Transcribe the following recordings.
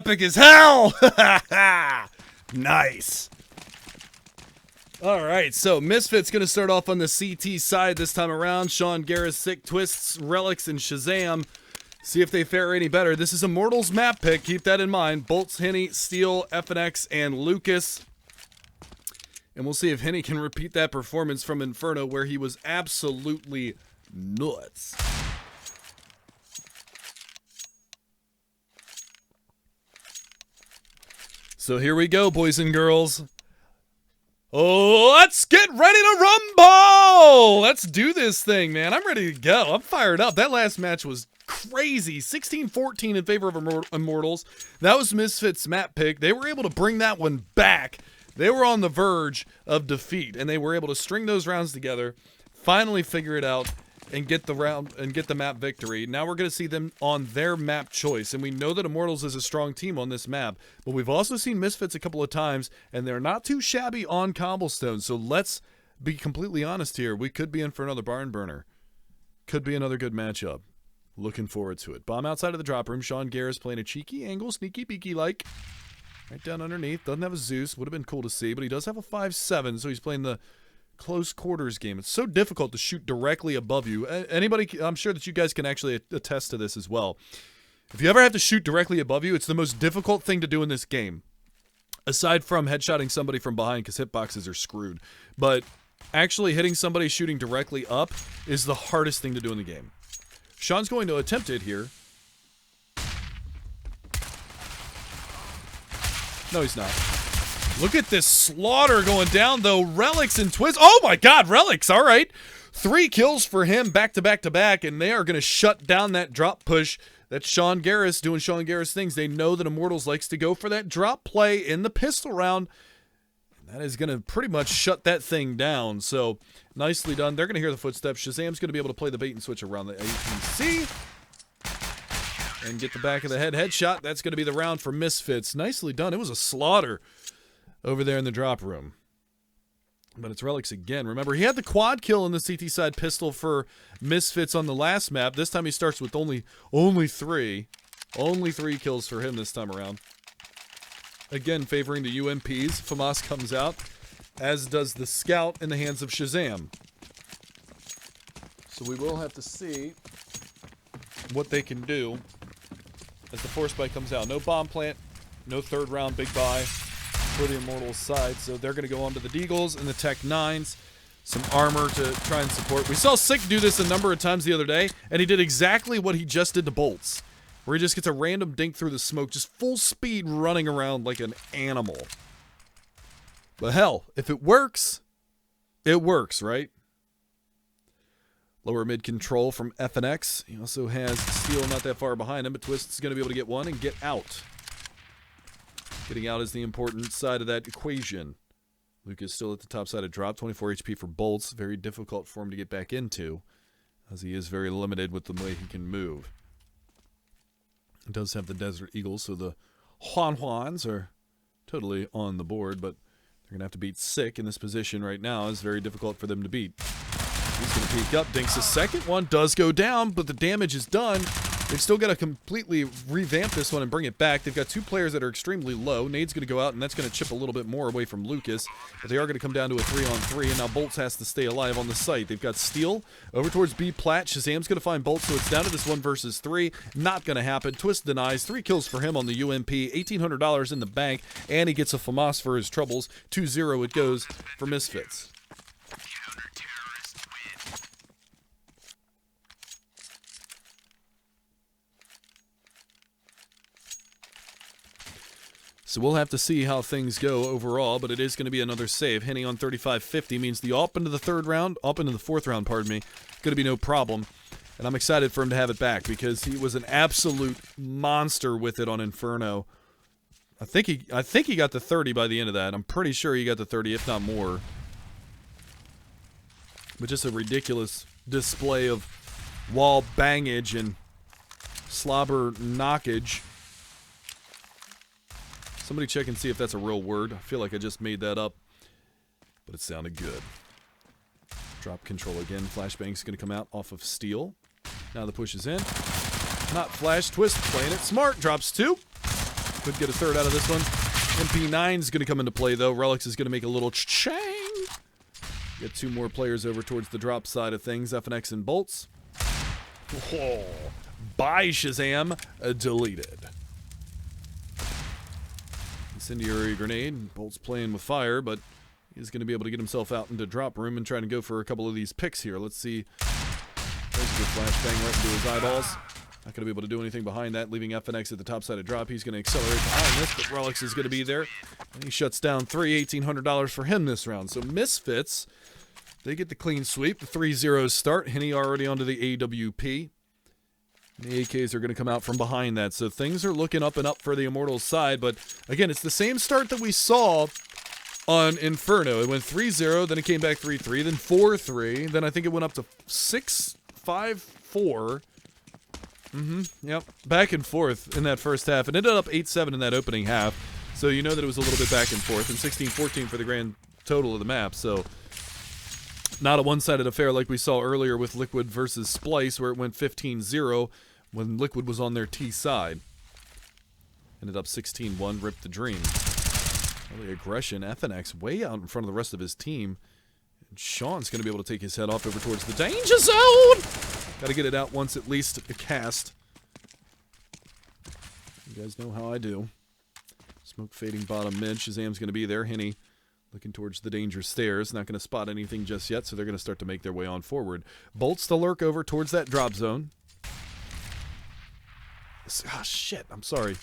epic as hell! Nice. All right, so Misfits going to start off on the CT side this time around. Sean Garris, Sick, Twists, Relics, and Shazam. See if they fare any better. This is Immortals map pick. Keep that in mind. Bolts, Henny, Steel, FNX, and Lucas. And we'll see if Henny can repeat that performance from Inferno where he was absolutely nuts. So here we go, boys and girls. Oh, let's get ready to rumble! Let's do this thing, man. I'm ready to go. I'm fired up. That last match was crazy. 16-14 in favor of Immortals. That was Misfits' map pick. They were able to bring that one back. They were on the verge of defeat, and they were able to string those rounds together, finally figure it out, and get the round and get the map victory. Now we're going to see them on their map choice, and we know that Immortals is a strong team on this map, but we've also seen Misfits a couple of times, and they're not too shabby on cobblestone. So let's be completely honest here. We could be in for another barn burner. Could be another good matchup. Looking forward to it. Bomb outside of the drop room. Sean Garris playing a cheeky angle, sneaky beaky like. Right down underneath. Doesn't have a Zeus. Would have been cool to see, but he does have a 5-7, so he's playing the close quarters game. It's so difficult to shoot directly above you. Anybody, I'm sure that you guys can actually attest to this as well. If you ever have to shoot directly above you, it's the most difficult thing to do in this game. Aside from headshotting somebody from behind, because hitboxes are screwed. But actually hitting somebody shooting directly up is the hardest thing to do in the game. Sean's going to attempt it here. No, he's not. Look at this slaughter going down, though. Relics and Twists. Oh, my God. Relics. All right. 3 kills for him back to back to back, and they are going to shut down that drop push. That's Sean Garris doing Sean Garris things. They know that Immortals likes to go for that drop play in the pistol round. And that is going to pretty much shut that thing down. So, nicely done. They're going to hear the footsteps. Shazam's going to be able to play the bait and switch around the APC. And get the back of the head headshot. That's going to be the round for Misfits. Nicely done. It was a slaughter over there in the drop room. But it's Relics again. Remember, he had the quad kill in the CT side pistol for Misfits on the last map. This time he starts with only 3. Only 3 kills for him this time around. Again, favoring the UMPs. FAMAS comes out, as does the scout in the hands of Shazam. So we will have to see what they can do as the force spike comes out. No bomb plant, no third round big buy for the Immortals side. So they're going to go on to the Deagles and the Tech 9s. Some armor to try and support. We saw Sick do this a number of times the other day, and he did exactly what he just did to Bolts, where he just gets a random dink through the smoke, just full speed running around like an animal. But hell, if it works, right? Lower mid control from FNX. He also has Steel not that far behind him, but Twist's going to be able to get one and get out. Getting out is the important side of that equation. Lucas still at the top side of drop. 24 HP for Bolts. Very difficult for him to get back into, as he is very limited with the way he can move. He does have the Desert Eagles, so the Juans are totally on the board, but they're going to have to beat Sick in this position right now. It's very difficult for them to beat. He's going to peek up. Dinks the second one. Does go down, but the damage is done. They've still got to completely revamp this one and bring it back. They've got 2 players that are extremely low. Nade's going to go out, and that's going to chip a little bit more away from Lucas. But they are going to come down to a 3-on-3, and now Bolts has to stay alive on the site. They've got Steel over towards B plat. Shazam's going to find Bolts, so it's down to this 1 versus 3. Not going to happen. Twist denies. 3 kills for him on the UMP. $1,800 in the bank, and he gets a FAMAS for his troubles. 2-0 it goes for Misfits. So we'll have to see how things go overall, but it is going to be another save. Henny on 35-50 means the up into the 4th round, pardon me, going to be no problem. And I'm excited for him to have it back because he was an absolute monster with it on Inferno. I think he got the 30 by the end of that. I'm pretty sure he got the 30, if not more. But just a ridiculous display of wall bangage and slobber knockage. Somebody check and see if that's a real word. I feel like I just made that up, but it sounded good. Drop control again. Flashbang's going to come out off of Steel. Now the push is in. Not Flash. Twist playing it smart. Drops 2. Could get a third out of this one. MP9 is going to come into play, though. Relics is going to make a little chang. Get 2 more players over towards the drop side of things. FNX and Bolts. Oh, by Shazam, deleted. Incendiary grenade. Bolts playing with fire, but he's going to be able to get himself out into drop room and trying to go for a couple of these picks here. Let's see. There's a good flashbang right into his eyeballs. Not going to be able to do anything behind that, leaving FNX at the top side of drop. He's going to accelerate behind this, but Relics is going to be there. And he shuts down 3, $1,800 for him this round. So Misfits, they get the clean sweep. The 3-0 start. Henny already onto the AWP. And the AKs are going to come out from behind that. So things are looking up and up for the Immortals side. But again, it's the same start that we saw on Inferno. It went 3-0, then it came back 3-3, then 4-3. Then I think it went up to 6-5-4. Yep. Back and forth in that first half. It ended up 8-7 in that opening half. So you know that it was a little bit back and forth. And 16-14 for the grand total of the map. So not a one-sided affair like we saw earlier with Liquid versus Splice, where it went 15-0 when Liquid was on their T side. Ended up 16-1, ripped the dream. Early aggression. FNX way out in front of the rest of his team. And Sean's going to be able to take his head off over towards the danger zone. Got to get it out once at least a cast. You guys know how I do. Smoke fading bottom mid. Shazam's going to be there. Henny looking towards the danger stairs. Not going to spot anything just yet, so they're going to start to make their way on forward. Bolts the lurk over towards that drop zone. Ah, shit. I'm sorry.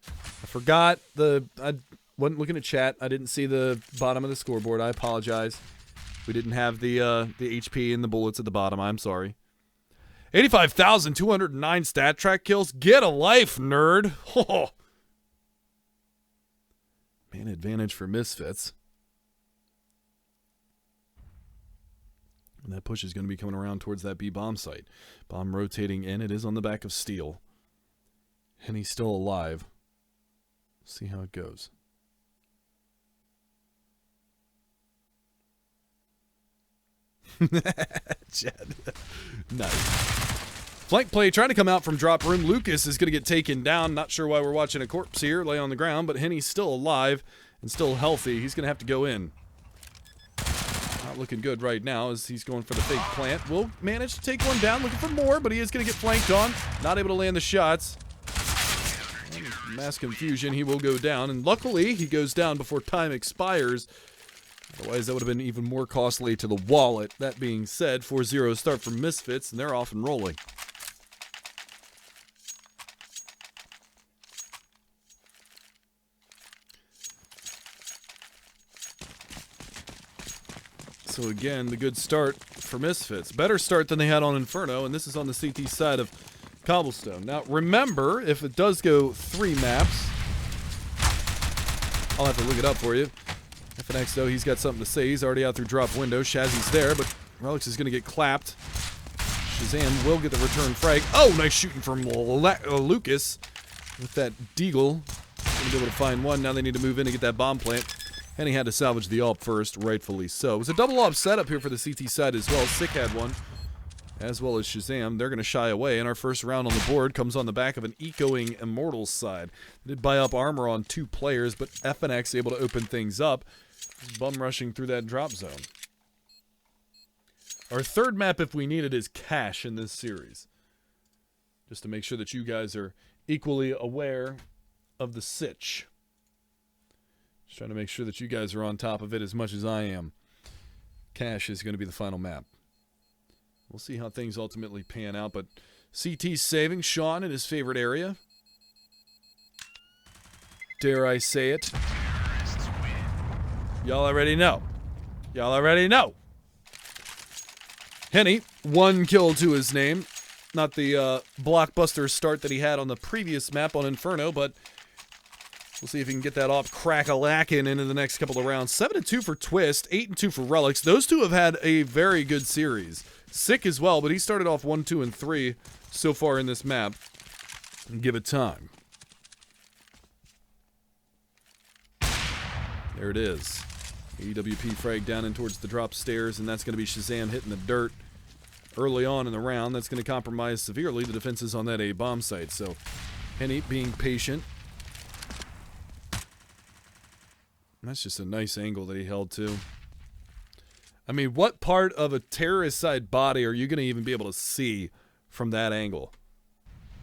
I forgot I wasn't looking at chat. I didn't see the bottom of the scoreboard. I apologize. We didn't have the HP and the bullets at the bottom. I'm sorry. 85,209 stat track kills. Get a life, nerd. Oh. Man advantage for Misfits. And that push is going to be coming around towards that B bomb site. Bomb rotating in. It is on the back of Steel. And he's still alive. See how it goes. Nice. Flank play trying to come out from drop room. Lucas is going to get taken down. Not sure why we're watching a corpse here lay on the ground, but Henny's still alive and still healthy. He's going to have to go in. Not looking good right now as he's going for the fake plant. Will manage to take one down, looking for more, but he is going to get flanked on. Not able to land the shots. Mass confusion. He will go down, and luckily he goes down before time expires. Otherwise, that would have been even more costly to the wallet. That being said, 4-0 start from Misfits, and they're off and rolling. So again, the good start for Misfits. Better start than they had on Inferno, and this is on the CT side of Cobblestone. Now, remember, if it does go 3 maps, I'll have to look it up for you. FNX, though, he's got something to say. He's already out through drop window. Shazzy's there, but Relics is going to get clapped. Shazam will get the return frag. Oh, nice shooting from Lucas with that deagle. Going to be able to find one. Now they need to move in to get that bomb plant. And he had to salvage the AWP first, rightfully so. It was a double AWP setup here for the CT side as well. Sick had one, as well as Shazam. They're going to shy away, and our first round on the board comes on the back of an ecoing Immortals side. They did buy up armor on 2 players, but FNX able to open things up. Bum rushing through that drop zone. Our third map, if we need it, is Cache in this series. Just to make sure that you guys are equally aware of the sitch. Just trying to make sure that you guys are on top of it as much as I am. Cache is going to be the final map. We'll see how things ultimately pan out, but CT's saving Sean in his favorite area. Dare I say it? Y'all already know. Y'all already know. Henny, 1 kill to his name. Not the blockbuster start that he had on the previous map on Inferno, but we'll see if he can get that off crack-a-lackin' into the next couple of rounds. 7-2 for Twist, 8-2 for Relics. Those two have had a very good series. Sick as well, but he started off 1, 2, and 3 so far in this map. Give it time. There it is. AWP frag down in towards the drop stairs, and that's going to be Shazam hitting the dirt early on in the round. That's going to compromise severely the defenses on that A bomb site. So Henny being patient. That's just a nice angle that he held to. I mean, what part of a terrorist side body are you going to even be able to see from that angle?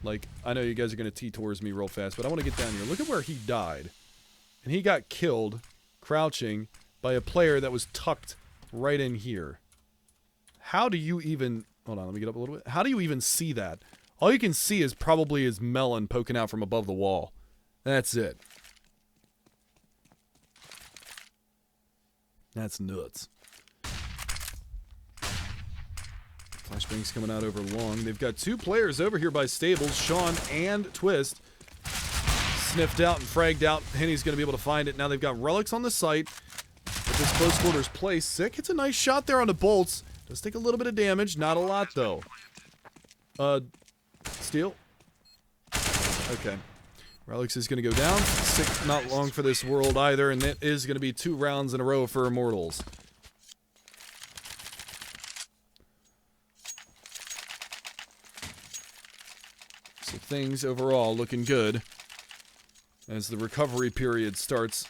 Like, I know you guys are going to tee towards me real fast, but I want to get down here. Look at where he died. And he got killed, crouching, by a player that was tucked right in here. How do you even... Hold on, let me get up a little bit. How do you even see that? All you can see is probably his melon poking out from above the wall. That's it. That's nuts. Flashbang's coming out over long. They've got two players over here by Stables, Sean and Twist. Sniffed out and fragged out. Henny's going to be able to find it. Now they've got relics on the site. With this close quarters play, Sick. It's a nice shot there on the bolts. Does take a little bit of damage. Not a lot, though. Steal. Okay. Relics is going to go down. Sick, not long for this world either. And that is going to be 2 rounds in a row for Immortals. So things overall looking good as the recovery period starts.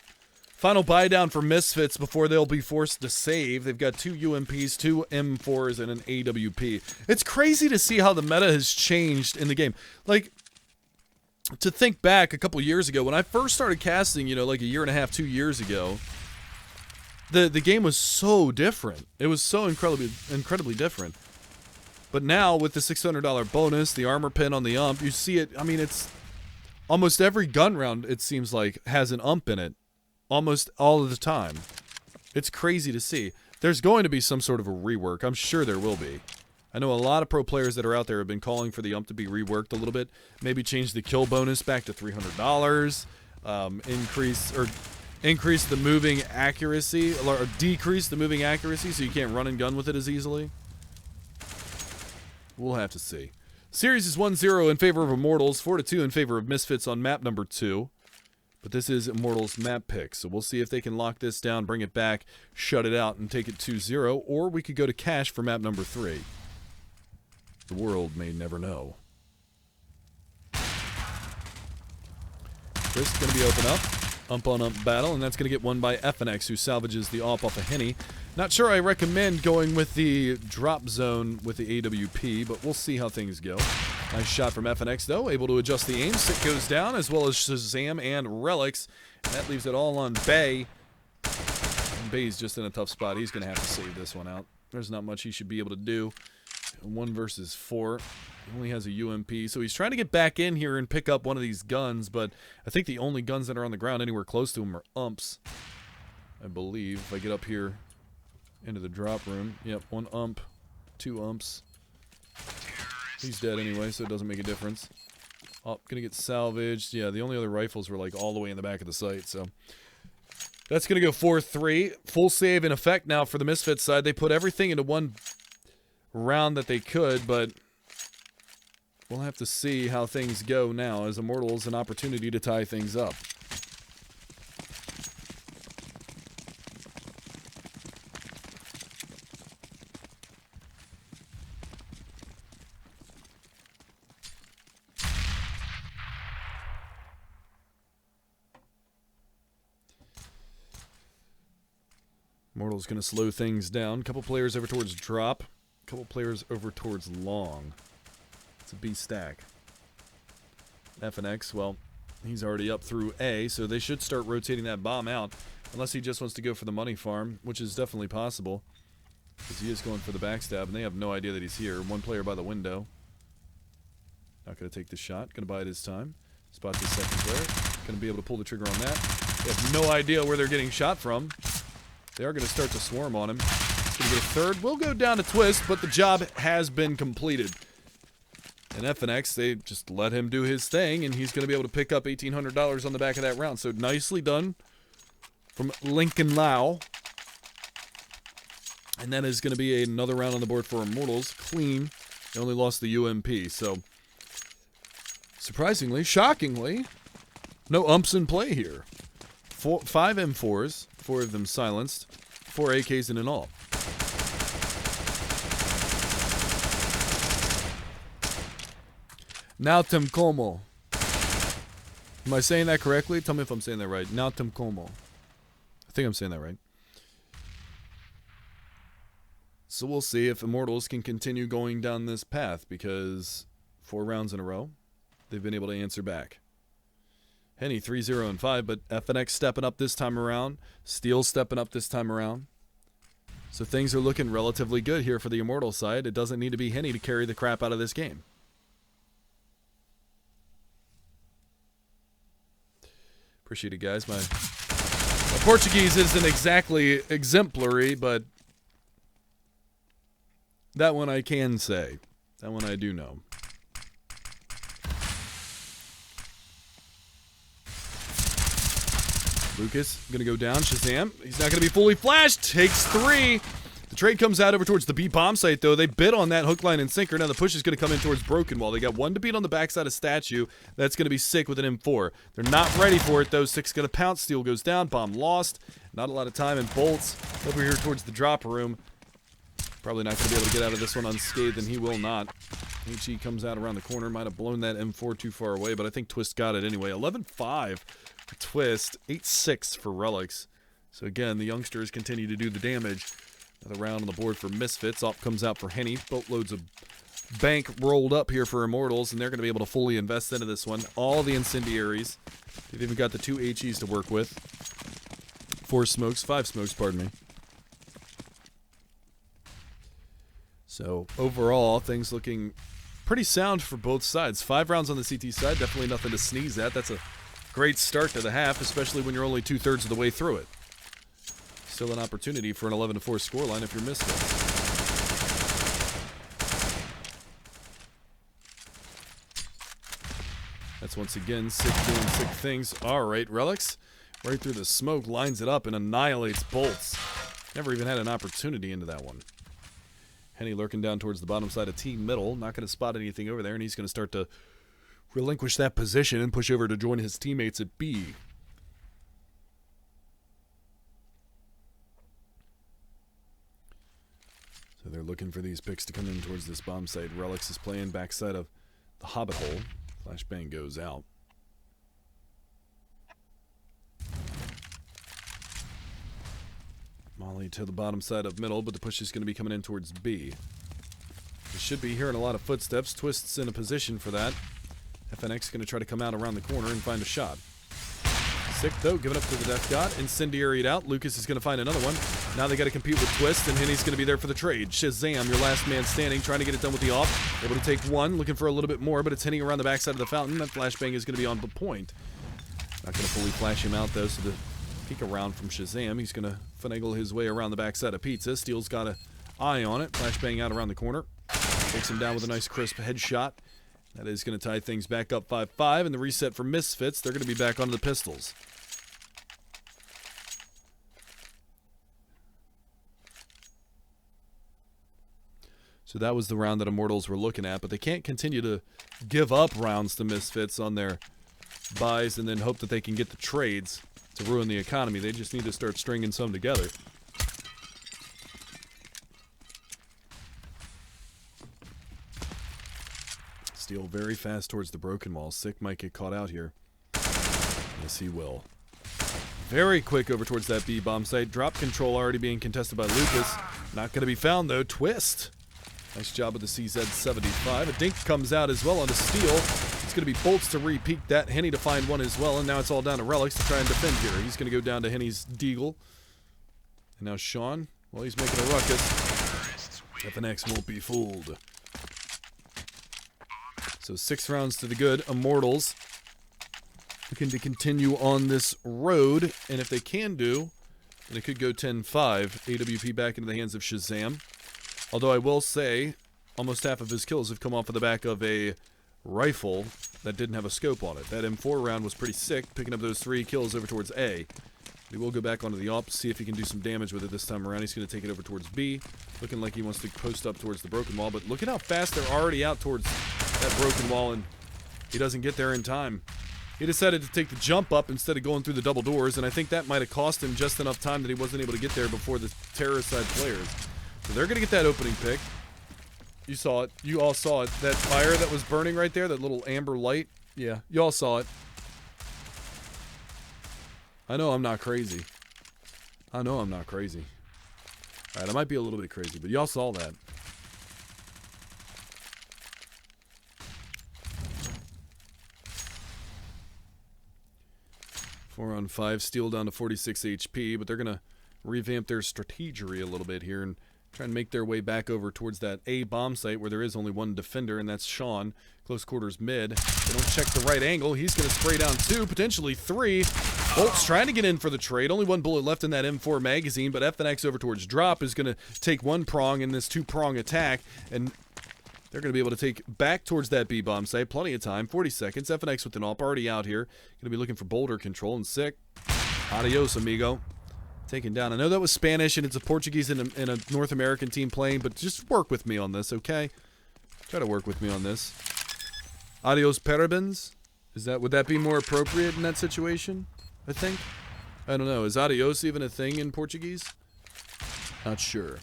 Final buy down for Misfits before they'll be forced to save. They've got 2 UMPs, 2 M4s, and an AWP. It's crazy to see how the meta has changed in the game. Like, to think back a couple years ago, when I first started casting, you know, like a year and a half, 2 years ago, the game was so different. It was so incredibly different. But now, with the $600 bonus, the armor pin on the ump, you see it, I mean, it's almost every gun round, it seems like, has an ump in it. Almost all of the time. It's crazy to see. There's going to be some sort of a rework. I'm sure there will be. I know a lot of pro players that are out there have been calling for the ump to be reworked a little bit. Maybe change the kill bonus back to $300. Increase the moving accuracy, or decrease the moving accuracy so you can't run and gun with it as easily. We'll have to see. Series is 1-0 in favor of Immortals, 4-2 in favor of Misfits on map number 2. But this is Immortals map pick, so we'll see if they can lock this down, bring it back, shut it out, and take it 2-0, or we could go to cash for map number 3. The world may never know. This is going to be open up. Ump-on-ump battle, and that's going to get won by FNX, who salvages the off a Henny. Not sure I recommend going with the drop zone with the AWP, but we'll see how things go. Nice shot from FNX, though. Able to adjust the aim. Sick goes down, as well as Shazam and Relics. And that leaves it all on Bay. And Bay's just in a tough spot. He's going to have to save this one out. There's not much he should be able to do. 1 versus 4. He only has a UMP, so he's trying to get back in here and pick up one of these guns, but I think the only guns that are on the ground anywhere close to him are umps. I believe. If I get up here into the drop room. Yep, 1 ump, 2 umps. He's dead anyway, so it doesn't make a difference. Oh, gonna get salvaged. Yeah, the only other rifles were like all the way in the back of the site, so that's gonna go 4-3. Full save in effect now for the Misfits side. They put everything into one round that they could, but we'll have to see how things go now, as Immortals an opportunity to tie things up. Immortals going to slow things down. Couple players over towards drop. Couple players over towards long. It's a B stack. FNX, well, he's already up through A, so they should start rotating that bomb out. Unless he just wants to go for the money farm, which is definitely possible. Because he is going for the backstab, and they have no idea that he's here. 1 player by the window. Not going to take the shot. Going to bide his time. Spot the second player. Going to be able to pull the trigger on that. They have no idea where they're getting shot from. They are going to start to swarm on him. It's going to get a third. Will go down to Twist, but the job has been completed. And FNX, they just let him do his thing, and he's going to be able to pick up $1,800 on the back of that round. So nicely done from Lincoln Lau. And that is going to be another round on the board for Immortals. Clean. They only lost the UMP, so surprisingly, shockingly, no umps in play here. 5 M4s, 4 of them silenced, 4 AKs in all. Nautem como. Am I saying that correctly? Tell me if I'm saying that right. Nautem como. think I'm saying that right. So we'll see if Immortals can continue going down this path, because 4 rounds in a row, they've been able to answer back. Henny 3-0-5, but FNX stepping up this time around. Steel stepping up this time around. So things are looking relatively good here for the Immortal side. It doesn't need to be Henny to carry the crap out of this game. Appreciate it, guys. My Portuguese isn't exactly exemplary, but that one I can say. That one I do know. Lucas going to go down. Shazam. He's not going to be fully flashed. Takes 3. The trade comes out over towards the B bomb site, though. They bid on that hook, line, and sinker. Now the push is going to come in towards Broken Wall. They got 1 to beat on the backside of Statue. That's going to be sick with an M4. They're not ready for it, though. 6 going to pounce. Steel goes down. Bomb lost. Not a lot of time. And Bolts over here towards the drop room. Probably not going to be able to get out of this one unscathed, and he will not. HE comes out around the corner. Might have blown that M4 too far away, but I think Twist got it anyway. 11-5 for Twist. 8-6 for Relics. So again, the youngsters continue to do the damage. Another round on the board for Misfits. Op comes out for Henny. Boatloads of bank rolled up here for Immortals, and they're going to be able to fully invest into this one. All the incendiaries. They've even got the 2 HEs to work with. 4 smokes. 5 smokes, pardon me. So overall, things looking pretty sound for both sides. 5 rounds on the CT side, definitely nothing to sneeze at. That's a great start to the half, especially when you're only 2/3 of the way through it. Still an opportunity for an 11-4 scoreline if you're Misfits. That's once again Sick doing sick things. All right, Relics right through the smoke, lines it up and annihilates Bolts. Never even had an opportunity into that one. Henny lurking down towards the bottom side of T middle. Not going to spot anything over there, and he's going to start to relinquish that position and push over to join his teammates at B. So they're looking for these picks to come in towards this bomb site. Relics is playing backside of the Hobbit hole. Flashbang goes out. Molly to the bottom side of middle, but the push is going to be coming in towards B. We should be hearing a lot of footsteps. Twist's in a position for that. FNX going to try to come out around the corner and find a shot. Sick, though, giving up to the Death God. Incendiaried out. Lucas is going to find another one. Now they got to compete with Twist, and Henny's going to be there for the trade. Shazam, your last man standing, trying to get it done with the off. Able to take 1, looking for a little bit more, but it's Henny around the backside of the fountain. That flashbang is going to be on the point. Not going to fully flash him out, though, so the peek around from Shazam. He's going to finagle his way around the backside of Pizza. Steel's got an eye on it. Flashbang out around the corner. Takes him down with a nice crisp headshot. That is going to tie things back up 5-5, and the reset for Misfits. They're going to be back onto the pistols. So that was the round that Immortals were looking at, but they can't continue to give up rounds to Misfits on their buys and then hope that they can get the trades to ruin the economy. They just need to start stringing some together. Steel very fast towards the broken wall. Sick might get caught out here. Yes, he will. Very quick over towards that B bomb site. Drop control already being contested by Lucas. Not going to be found, though. Twist. Nice job with the CZ75. A dink comes out as well onto Steel. It's going to be Bolts to re-peek that. Henny to find one as well. And now it's all down to Relics to try and defend here. He's going to go down to Henny's Deagle. And now Sean, well, he's making a ruckus. FNX won't be fooled. So 6 rounds to the good. Immortals looking to continue on this road. And if they can do, then it could go 10-5. AWP back into the hands of Shazam. Although I will say, almost half of his kills have come off of the back of a rifle that didn't have a scope on it. That M4 round was pretty sick, picking up those 3 kills over towards A. He will go back onto the op, see if he can do some damage with it this time around. He's going to take it over towards B, looking like he wants to post up towards the broken wall. But look at how fast they're already out towards that broken wall, and he doesn't get there in time. He decided to take the jump up instead of going through the double doors, and I think that might have cost him just enough time that he wasn't able to get there before the terrorist side players. So they're going to get that opening pick. You saw it. You all saw it. That fire that was burning right there, that little amber light. Yeah, you all saw it. I know I'm not crazy. I know I'm not crazy. Alright, I might be a little bit crazy, but y'all saw that. Four on 5, Steel down to 46 HP, but they're going to revamp their strategery a little bit here and try and make their way back over towards that A bomb site where there is only one defender, and that's Sean. Close quarters mid. They don't check the right angle. He's going to spray down 2, potentially 3. Bolt's trying to get in for the trade. Only 1 bullet left in that M4 magazine, but FNX over towards drop is going to take 1 prong in this 2-prong attack, and they're going to be able to take back towards that B bomb site. Plenty of time. 40 seconds. FNX with an AWP already out here. Going to be looking for boulder control, and Sick. Adios, amigo. Taken down. I know that was Spanish, and it's a Portuguese and a North American team playing, but just work with me on this, okay? Try to work with me on this. Adios, parabens. Would that be more appropriate in that situation? I think. I don't know. Is adios even a thing in Portuguese? Not sure.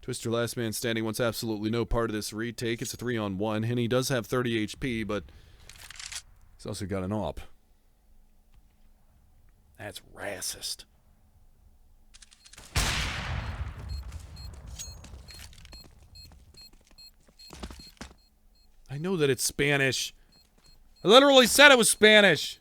Twister last man standing wants absolutely no part of this retake. It's a 3-on-1, and he does have 30 HP, but he's also got an AWP. That's racist. I know that it's Spanish. I literally said it was Spanish.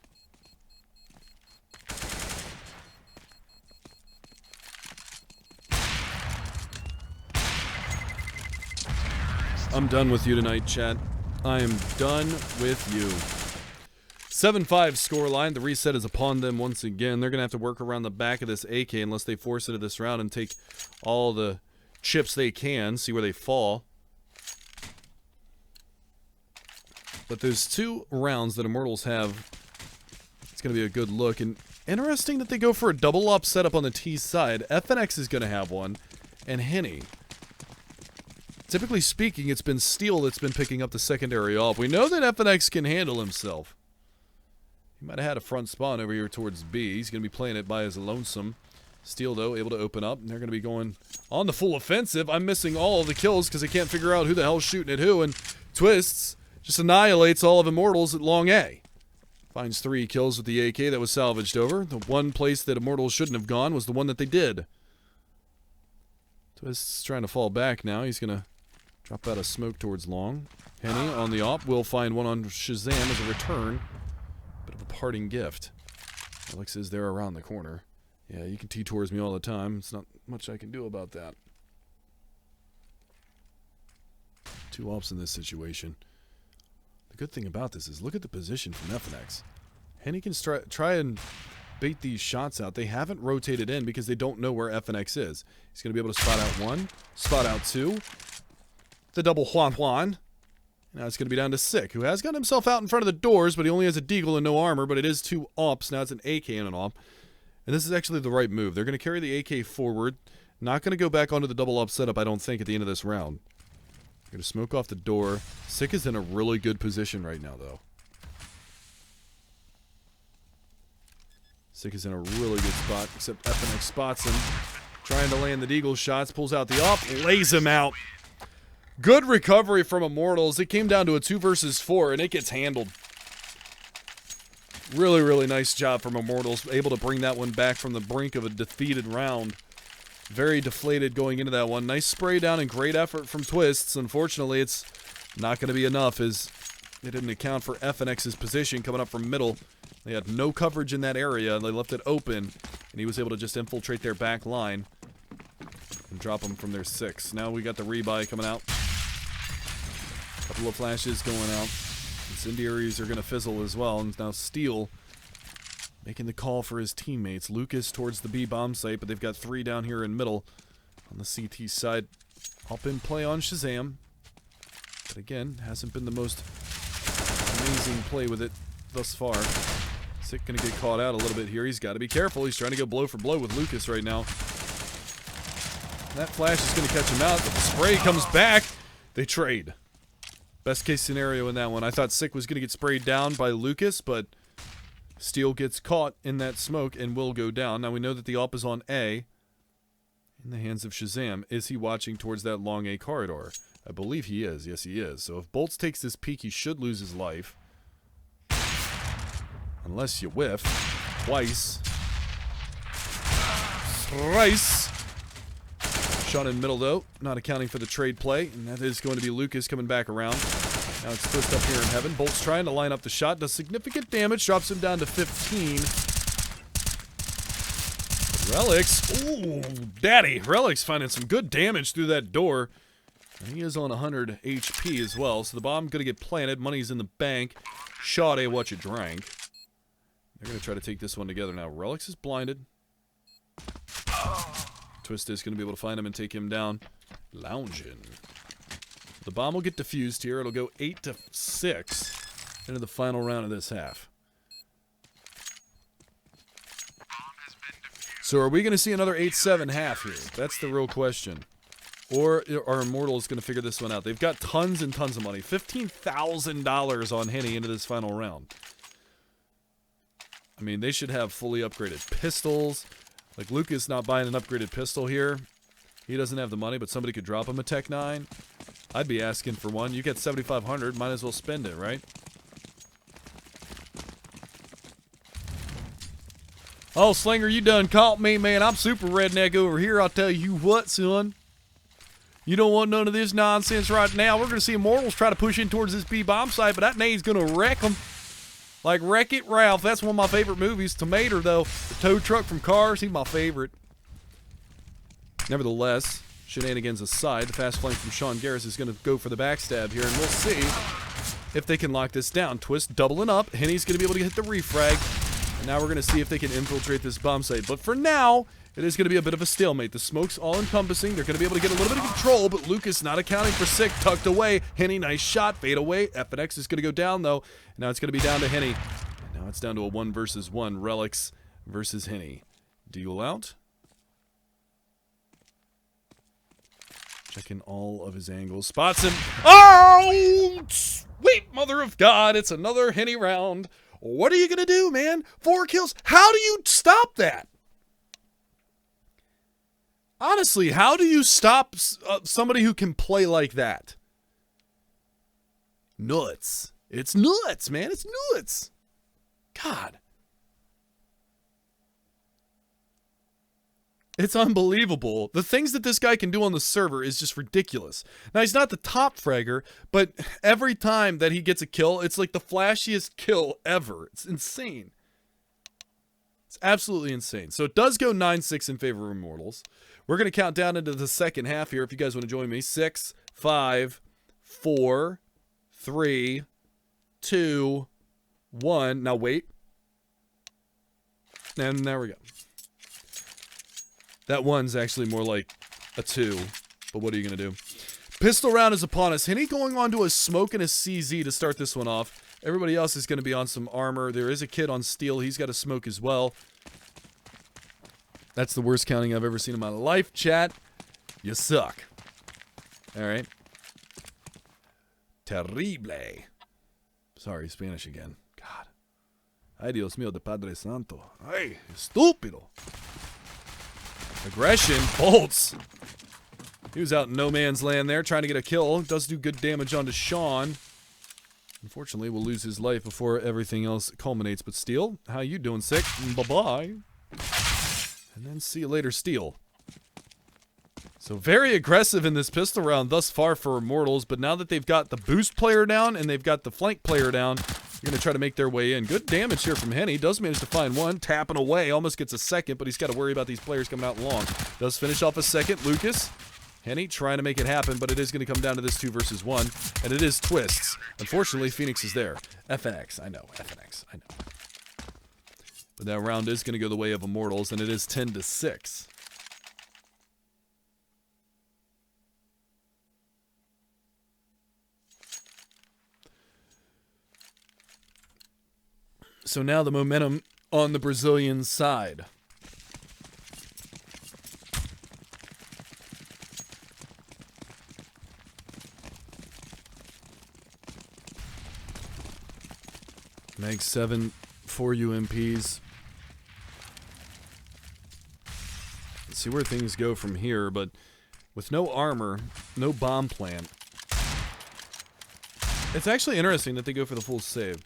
I'm done with you tonight, chat. I am done with you. 7-5 scoreline. The reset is upon them once again. They're going to have to work around the back of this AK unless they force it to this round and take all the chips they can, see where they fall. But those 2 rounds that Immortals have, it's going to be a good look. And interesting that they go for a double op setup on the T side. FNX is going to have one, and Henny. Typically speaking, it's been Steel that's been picking up the secondary op. We know that FNX can handle himself. He might have had a front spawn over here towards B. He's going to be playing it by his lonesome. Steel, though, able to open up, and they're going to be going on the full offensive. I'm missing all of the kills because I can't figure out who the hell's shooting at who, and Twists just annihilates all of Immortals at long A. Finds 3 kills with the AK that was salvaged over. The one place that Immortals shouldn't have gone was the one that they did. Twist's trying to fall back now. He's going to drop out a smoke towards long. Henny on the op will find one on Shazam as a return. Bit of a parting gift. Alex is there around the corner. Yeah, you can T-tours me all the time. It's not much I can do about that. 2 ops in this situation. The good thing about this is look at the position from FNX. Henny can try and bait these shots out. They haven't rotated in because they don't know where FNX is. He's going to be able to spot out 1, spot out 2. The double Juan. Now it's going to be down to Sick, who has got himself out in front of the doors, but he only has a deagle and no armor, but it is 2 ops. Now it's an AK and an op. And this is actually the right move. They're going to carry the AK forward. Not going to go back onto the double op setup, I don't think, at the end of this round. They're going to smoke off the door. Sick is in a really good position right now, though. Sick is in a really good spot, except FNX spots him. Trying to land the deagle shots, pulls out the op, lays him out. Good recovery from Immortals. It came down to a 2 versus 4, and it gets handled. Really, really nice job from Immortals. Able to bring that one back from the brink of a defeated round. Very deflated going into that one. Nice spray down and great effort from Twists. Unfortunately, it's not going to be enough as they didn't account for FNX's position coming up from middle. They had no coverage in that area. They left it open, and he was able to just infiltrate their back line and drop them from their 6. Now we got the rebuy coming out. Couple of flashes going out. Incendiaries are going to fizzle as well. And now Steel making the call for his teammates. Lucas towards the B bomb site, but they've got 3 down here in middle on the CT side. Up in play on Shazam. But again, hasn't been the most amazing play with it thus far. Sick going to get caught out a little bit here. He's got to be careful. He's trying to go blow for blow with Lucas right now. That flash is going to catch him out, but the spray comes back. They trade. Best case scenario in that one. I thought Sick was going to get sprayed down by Lucas, but Steel gets caught in that smoke and will go down. Now we know that the op is on A in the hands of Shazam. Is he watching towards that long A corridor? I believe he is. Yes, he is. So if Bolts takes this peek, he should lose his life. Unless you whiff twice. Thrice. Shot in middle, though. Not accounting for the trade play. And that is going to be Lucas coming back around. Now it's Twist up here in heaven. Bolt's trying to line up the shot. Does significant damage. Drops him down to 15. Relics. Ooh, daddy. Relics finding some good damage through that door. And he is on 100 HP as well. So the bomb going to get planted. Money's in the bank. Sade what you drank. They're going to try to take this one together now. Relics is blinded. Twist is going to be able to find him and take him down. Lounging. The bomb will get defused here. It'll go 8-6 into the final round of this half. So are we going to see another 8-7 half here? That's the real question. Or are Immortals going to figure this one out? They've got tons and tons of money. $15,000 on Henny into this final round. I mean, they should have fully upgraded pistols. Like, Lucas not buying an upgraded pistol here. He doesn't have the money, but somebody could drop him a Tech 9. I'd be asking for one. You get $7,500, might as well spend it, right? Oh, Slinger, you done caught me, man. I'm super redneck over here. I'll tell you what, son. You don't want none of this nonsense right now. We're going to see Immortals try to push in towards this B-bomb site, but that nade's going to wreck them. Like Wreck-It Ralph. That's one of my favorite movies. Tomato, though. The tow truck from Cars, he's my favorite. Nevertheless, shenanigans aside, the fast flank from Sean Garris is going to go for the backstab here, and we'll see if they can lock this down. Twist doubling up. Henny's going to be able to hit the refrag. And now we're going to see if they can infiltrate this bomb site. But for now, it is going to be a bit of a stalemate. The smoke's all-encompassing. They're going to be able to get a little bit of control, but Lucas not accounting for sick, tucked away. Henny, nice shot, fade away. FNX is going to go down, though. And now it's going to be down to Henny. And now it's down to a 1 versus 1. Relics versus Henny. Deal out. Checking all of his angles. Spots him. Oh, sweet mother of God. It's another Henny round. What are you going to do, man? 4 kills. How do you stop that? Honestly, how do you stop somebody who can play like that? Nuts. It's nuts, man. It's nuts. God. It's unbelievable. The things that this guy can do on the server is just ridiculous. Now, he's not the top fragger, but every time that he gets a kill, it's like the flashiest kill ever. It's insane. It's absolutely insane. So it does go 9-6 in favor of Immortals. We're going to count down into the second half here if you guys want to join me. 6, 5, 4, 3, 2, 1. Now wait. And there we go. That 1's actually more like a 2. But what are you going to do? Pistol round is upon us. Henny going on to a smoke and a CZ to start this one off. Everybody else is going to be on some armor. There is a kid on steel. He's got a smoke as well. That's the worst counting I've ever seen in my life, chat. You suck. Alright. Terrible. Sorry, Spanish again. God. Ay, Dios mío de Padre Santo. Ay, estúpido. Aggression. Bolts. He was out in no man's land there trying to get a kill. Does do good damage onto Sean. Unfortunately, will lose his life before everything else culminates. But Steel, how you doing, sick? Bye-bye. And then see you later, Steel. So very aggressive in this pistol round thus far for Immortals, but now that they've got the boost player down and they've got the flank player down, they're going to try to make their way in. Good damage here from Henny. Does manage to find one. Tapping away. Almost gets a second, but he's got to worry about these players coming out long. Does finish off a second. Lucas. Henny trying to make it happen, but it is going to come down to this 2 versus 1, and it is Twists. Unfortunately, Phoenix is there. FNX. I know. FNX. I know. But that round is going to go the way of Immortals, and it is 10-6. So now the momentum on the Brazilian side. Mag 7, 4 UMPs. Let's see where things go from here, but with no armor, no bomb plant. It's actually interesting that they go for the full save.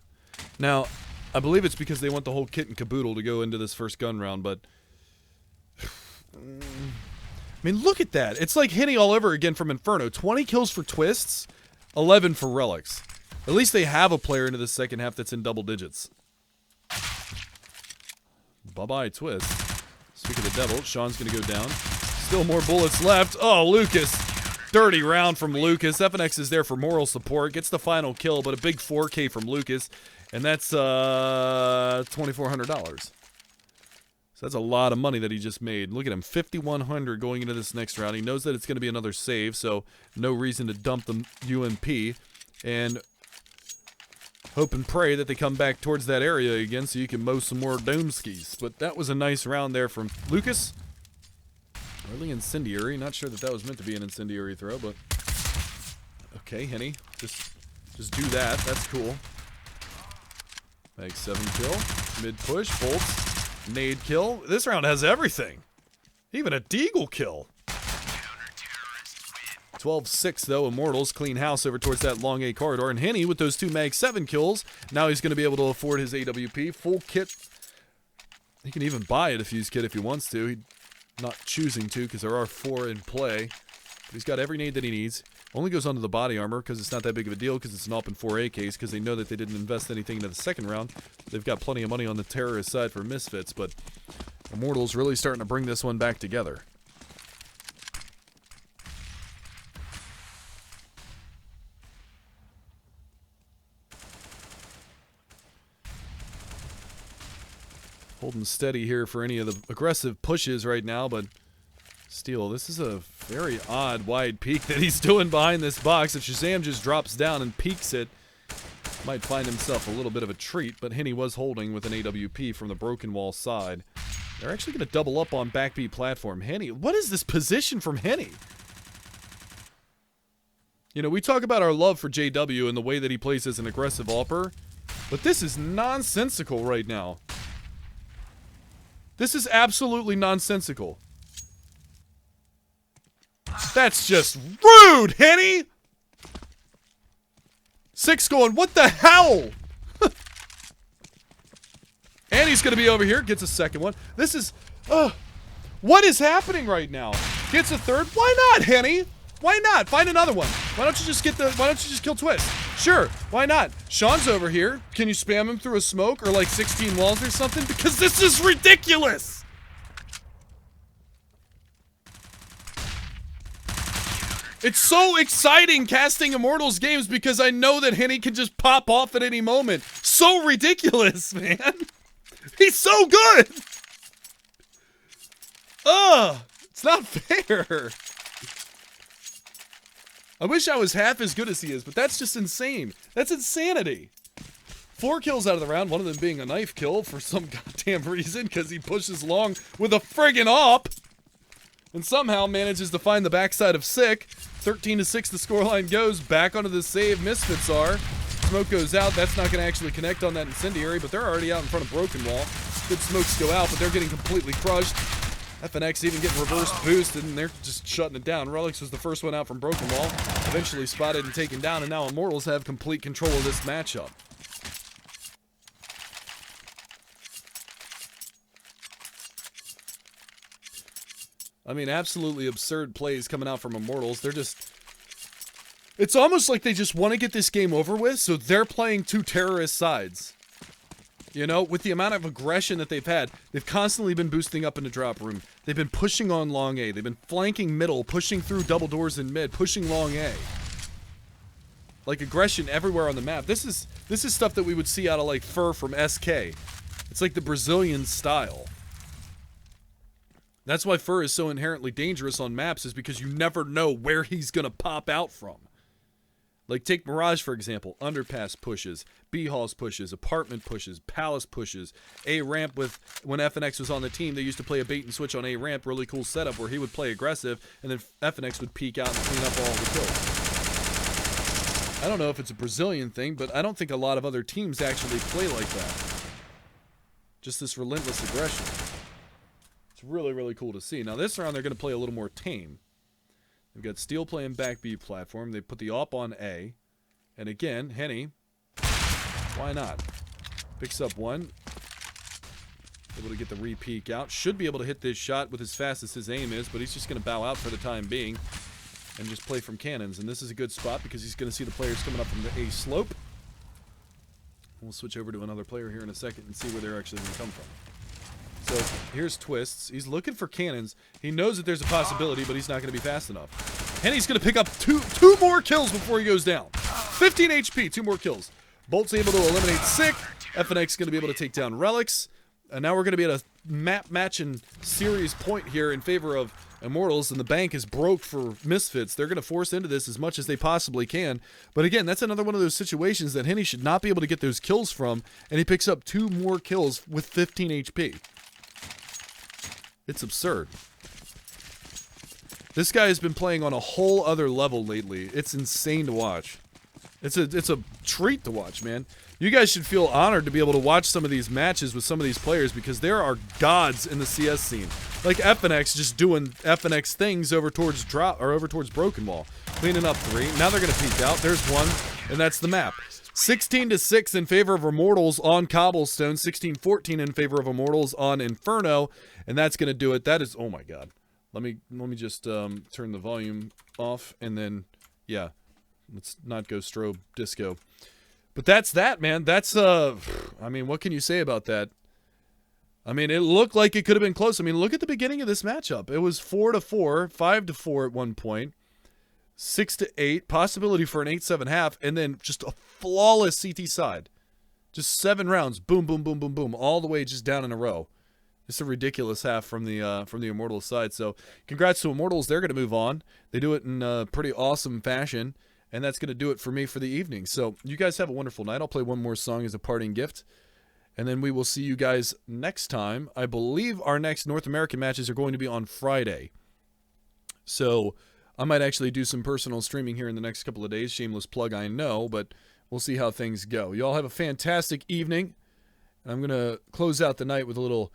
Now, I believe it's because they want the whole kit and caboodle to go into this first gun round, but I mean, look at that. It's like Henny all over again from Inferno. 20 kills for Twists, 11 for Relics. At least they have a player into the second half that's in double digits. Bye-bye, Twist. Speak of the devil, Sean's going to go down. Still more bullets left. Oh, Lucas. Dirty round from Lucas. FNX is there for moral support. Gets the final kill, but a big 4K from Lucas. And that's $2,400. So that's a lot of money that he just made. Look at him, 5,100 going into this next round. He knows that it's going to be another save, so no reason to dump the UMP. And hope and pray that they come back towards that area again so you can mow some more dome skis. But that was a nice round there from Lucas. Early incendiary. Not sure that that was meant to be an incendiary throw, but okay, Henny. Just do that. That's cool. Mag 7 kill. Mid push. Bolts. Nade kill. This round has everything. Even a deagle kill. 12-6 though. Immortals clean house over towards that long A corridor. And Henny with those 2 Mag 7 kills. Now he's going to be able to afford his AWP. Full kit. He can even buy a defuse kit if he wants to. He's not choosing to because there are 4 in play. But he's got every nade that he needs. Only goes onto the body armor because it's not that big of a deal because it's an AWP and 4A case because they know that they didn't invest anything into the second round. They've got plenty of money on the terrorist side for Misfits, but Immortals really starting to bring this one back together. Holding steady here for any of the aggressive pushes right now, but Steel, this is a very odd wide peek that he's doing behind this box. If Shazam just drops down and peeks it, might find himself a little bit of a treat, but Henny was holding with an AWP from the broken wall side. They're actually going to double up on back B platform. Henny, what is this position from Henny? You know, we talk about our love for JW and the way that he plays as an aggressive AWPer, but this is nonsensical right now. This is absolutely nonsensical. That's just rude, Henny! 6 going, what the hell? And he's going to be over here, gets a second one. This is, what is happening right now? Gets a third, why not, Henny? Why not? Find another one. Why don't you just kill Twist? Sure, why not? Sean's over here. Can you spam him through a smoke or like 16 walls or something? Because this is ridiculous! It's so exciting casting Immortals games because I know that Henny can just pop off at any moment. So ridiculous, man. He's so good. Ugh, it's not fair. I wish I was half as good as he is, but that's just insane. That's insanity. 4 kills out of the round, one of them being a knife kill for some goddamn reason because he pushes long with a friggin' AWP. And somehow manages to find the backside of Sick. 13-6 the scoreline goes. Back onto the save. Misfits are. Smoke goes out. That's not going to actually connect on that incendiary, but they're already out in front of Broken Wall. Good smokes go out, but they're getting completely crushed. FNX even getting reverse boosted, and they're just shutting it down. Relics was the first one out from Broken Wall. Eventually spotted and taken down, and now Immortals have complete control of this matchup. I mean, absolutely absurd plays coming out from Immortals. They're just... It's almost like they just want to get this game over with, so they're playing 2 terrorist sides. You know, with the amount of aggression that they've had, they've constantly been boosting up in the drop room. They've been pushing on long A. They've been flanking middle, pushing through double doors in mid, pushing long A. Like, aggression everywhere on the map. This is stuff that we would see out of, like, Fur from SK. It's like the Brazilian style. That's why Fur is so inherently dangerous on maps, is because you never know where he's going to pop out from. Like, take Mirage, for example. Underpass pushes, B-Halls pushes, apartment pushes, palace pushes, A-Ramp with... When FNX was on the team, they used to play a bait and switch on A-Ramp, really cool setup where he would play aggressive, and then FNX would peek out and clean up all the kills. I don't know if it's a Brazilian thing, but I don't think a lot of other teams actually play like that. Just this relentless aggression. Really, really cool to see. Now this round they're going to play a little more tame. They've got Steel playing back B platform. They put the AWP on A. And again, Henny, why not? Picks up one. Able to get the re-peek out. Should be able to hit this shot with as fast as his aim is, but he's just going to bow out for the time being and just play from cannons. And this is a good spot because he's going to see the players coming up from the A slope. We'll switch over to another player here in a second and see where they're actually going to come from. So here's Twists. He's looking for cannons. He knows that there's a possibility, but he's not going to be fast enough. And he's going to pick up two more kills before he goes down. 15 HP, 2 more kills. Bolt's able to eliminate Sick. FNX going to be able to take down Relics. And now we're going to be at a map match and series point here in favor of Immortals, and the bank is broke for Misfits. They're going to force into this as much as they possibly can. But again, that's another one of those situations that Henny should not be able to get those kills from, and he picks up 2 more kills with 15 HP. It's absurd. This guy has been playing on a whole other level lately. It's insane to watch. It's a treat to watch, man. You guys should feel honored to be able to watch some of these matches with some of these players because there are gods in the CS scene. Like FNX just doing FNX things over towards Broken Wall. Cleaning up 3. Now they're going to peek out. There's 1, and that's the map. 16-6 in favor of Immortals on Cobblestone. 16-14 in favor of Immortals on Inferno. And that's going to do it. That is, oh my god. Let me just turn the volume off and then, yeah. Let's not go strobe disco. But that's that, man. That's, I mean, what can you say about that? I mean, it looked like it could have been close. I mean, look at the beginning of this matchup. It was 4-4, 5-4 at one point, 6-8, possibility for an 8-7 half, and then just a flawless CT side. Just 7 rounds, boom, boom, boom, boom, boom, all the way just down in a row. It's a ridiculous half from the Immortals side. So, congrats to Immortals. They're going to move on. They do it in a pretty awesome fashion. And that's going to do it for me for the evening. So you guys have a wonderful night. I'll play one more song as a parting gift. And then we will see you guys next time. I believe our next North American matches are going to be on Friday. So I might actually do some personal streaming here in the next couple of days. Shameless plug, I know. But we'll see how things go. You all have a fantastic evening. And I'm going to close out the night with a little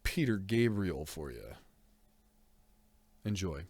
Peter Gabriel for you. Enjoy.